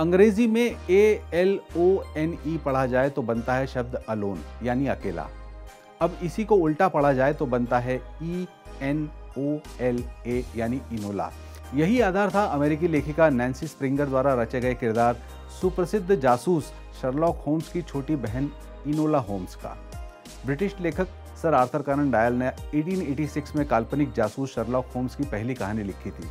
अंग्रेजी में ALONE पढ़ा जाए तो बनता है शब्द अलोन यानी अकेला। अब इसी को उल्टा पढ़ा जाए तो बनता है ENOLA यानी इनोला। यही आधार था अमेरिकी लेखिका नैन्सी स्प्रिंगर द्वारा रचे गए किरदार सुप्रसिद्ध जासूस शर्लॉक होम्स की छोटी बहन इनोला होम्स का। ब्रिटिश लेखक सर आर्थर कॉनन डॉयल ने 1886 में काल्पनिक जासूस शर्लॉक होम्स की पहली कहानी लिखी थी।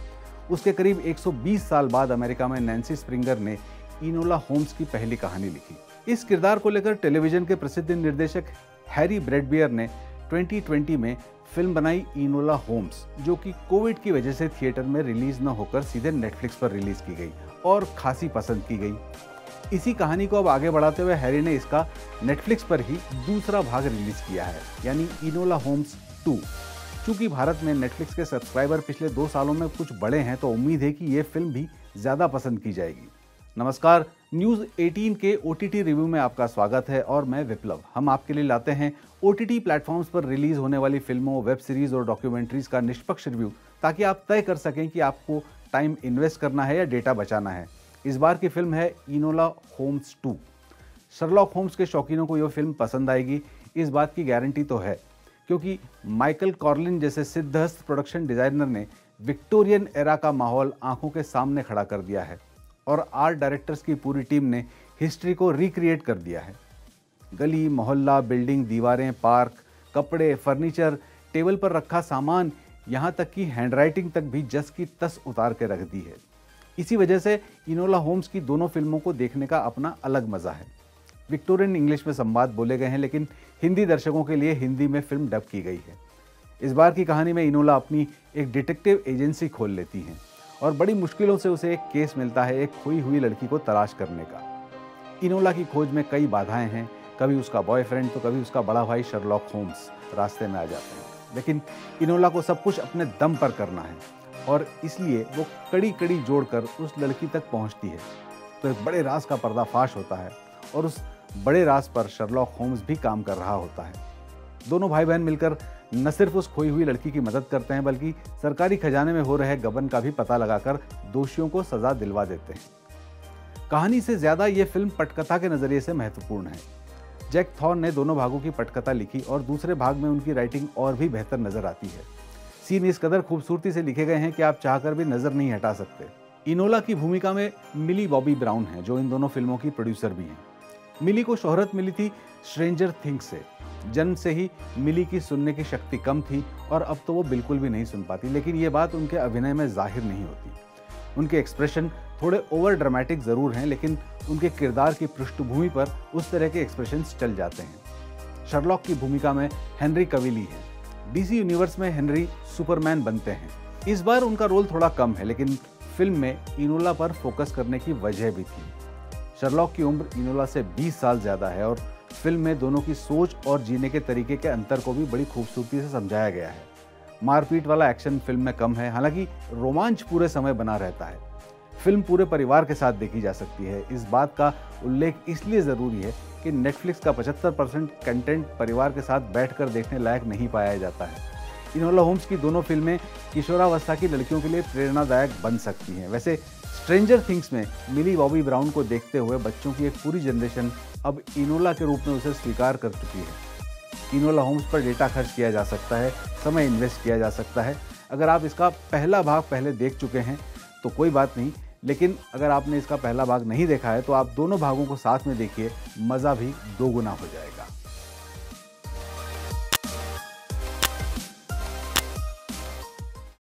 उसके करीब 120 साल बाद अमेरिका में नैन्सी स्प्रिंगर ने इनोला होम्स की पहली कहानी लिखी। इस किरदार को लेकर टेलीविजन के प्रसिद्ध निर्देशक हैरी ब्रैडबियर ने 2020 में फिल्म बनाई इनोला होम्स, जो कि कोविड की वजह से थिएटर में रिलीज न होकर सीधे नेटफ्लिक्स पर रिलीज की गई और खासी पसंद की गई। इसी कहानी को अब आगे बढ़ाते हुए हैरी ने इसका नेटफ्लिक्स पर ही दूसरा भाग रिलीज किया है, यानी इनोला होम्स 2। चूंकि भारत में नेटफ्लिक्स के सब्सक्राइबर पिछले 2 सालों में कुछ बढ़े हैं, तो उम्मीद है कि ये फिल्म भी ज़्यादा पसंद की जाएगी। नमस्कार, न्यूज़ 18 के OTT रिव्यू में आपका स्वागत है और मैं विप्लव। हम आपके लिए लाते हैं OTT प्लेटफॉर्म्स पर रिलीज होने वाली फिल्मों, वेब सीरीज और डॉक्यूमेंट्रीज का निष्पक्ष रिव्यू, ताकि आप तय कर सकें कि आपको टाइम इन्वेस्ट करना है या डेटा बचाना है। इस बार की फिल्म है इनोला होम्स 2। शर्लॉक होम्स के शौकीनों को यह फिल्म पसंद आएगी, इस बात की गारंटी तो है, क्योंकि माइकल कॉर्लिन जैसे सिद्धहस्त प्रोडक्शन डिजाइनर ने विक्टोरियन एरा का माहौल आंखों के सामने खड़ा कर दिया है और आर्ट डायरेक्टर्स की पूरी टीम ने हिस्ट्री को रिक्रिएट कर दिया है। गली, मोहल्ला, बिल्डिंग, दीवारें, पार्क, कपड़े, फर्नीचर, टेबल पर रखा सामान, यहाँ तक कि हैंडराइटिंग तक भी जस की तस उतार के रख दी है। इसी वजह से इनोला होम्स की दोनों फिल्मों को देखने का अपना अलग मजा है। विक्टोरियन इंग्लिश में संवाद बोले गए हैं, लेकिन हिंदी दर्शकों के लिए हिंदी में फिल्म डब की गई है। इस बार की कहानी में इनोला अपनी एक डिटेक्टिव एजेंसी खोल लेती हैं और बड़ी मुश्किलों से उसे एक केस मिलता है, एक खोई हुई लड़की को तलाश करने का। इनोला की खोज में कई बाधाएं हैं, कभी उसका बॉयफ्रेंड तो कभी उसका बड़ा भाई शर्लॉक होम्स रास्ते में आ जाते हैं। लेकिन इनोला को सब कुछ अपने दम पर करना है और इसलिए वो कड़ी कड़ी जोड़कर उस लड़की तक पहुंचती है। तो एक बड़े राज का पर्दाफाश होता है और उस बड़े राज पर शर्लॉक होम्स भी काम कर रहा होता है। दोनों भाई बहन मिलकर न सिर्फ उस खोई हुई लड़की की मदद करते हैं, बल्कि सरकारी खजाने में हो रहे गबन का भी पता लगाकर दोषियों को सजा दिलवा देते हैं। कहानी से ज्यादा ये फिल्म पटकथा के नजरिए से महत्वपूर्ण है। जैक थॉर्न ने दोनों भागों की पटकथा लिखी और दूसरे भाग में उनकी राइटिंग और भी बेहतर नजर आती है। सीन इस कदर खूबसूरती से लिखे गए हैं कि आप चाहकर भी नजर नहीं हटा सकते। इनोला की भूमिका में मिली बॉबी ब्राउन है, जो इन दोनों फिल्मों की प्रोड्यूसर भी हैं। मिली को शोहरत मिली थी स्ट्रेंजर थिंग्स से। जन्म से ही मिली की सुनने की शक्ति कम थी और अब तो वो बिल्कुल भी नहीं सुन पाती, लेकिन ये बात उनके अभिनय में जाहिर नहीं होती। उनके एक्सप्रेशन थोड़े ओवर ड्रामेटिक जरूर हैं, लेकिन उनके किरदार की पृष्ठभूमि पर उस तरह के एक्सप्रेशंस चल जाते हैं। शर्लॉक की भूमिका में हेनरी कविली है। DC यूनिवर्स में हेनरी सुपरमैन बनते हैं। इस बार उनका रोल थोड़ा कम है, लेकिन फिल्म में इनोला पर फोकस करने की वजह भी थी। शर्लॉक की उम्र इनोला से 20 साल ज़्यादा है और फिल्म में दोनों की सोच और जीने के तरीके के अंतर को भी बड़ी खूबसूरती से समझाया गया है। मारपीट वाला एक्शन फिल्म में कम है, हालांकि रोमांच पूरे समय बना रहता है। फिल्म पूरे परिवार के साथ देखी जा सकती है। इस बात का उल्लेख इसलिए ज़रूरी है कि नेटफ्लिक्स का 75% कंटेंट परिवार के साथ बैठकर देखने लायक नहीं पाया जाता है। इनोला होम्स की दोनों फिल्में किशोरावस्था की लड़कियों के लिए प्रेरणादायक बन सकती हैं। वैसे स्ट्रेंजर थिंग्स में मिली बॉबी ब्राउन को देखते हुए बच्चों की एक पूरी जनरेशन अब इनोला के रूप में उसे स्वीकार कर चुकी है। इनोला होम्स पर डेटा खर्च किया जा सकता है, समय इन्वेस्ट किया जा सकता है। अगर आप इसका पहला भाग पहले देख चुके हैं तो कोई बात नहीं, लेकिन अगर आपने इसका पहला भाग नहीं देखा है तो आप दोनों भागों को साथ में देखिए, मज़ा भी दोगुना हो जाएगा।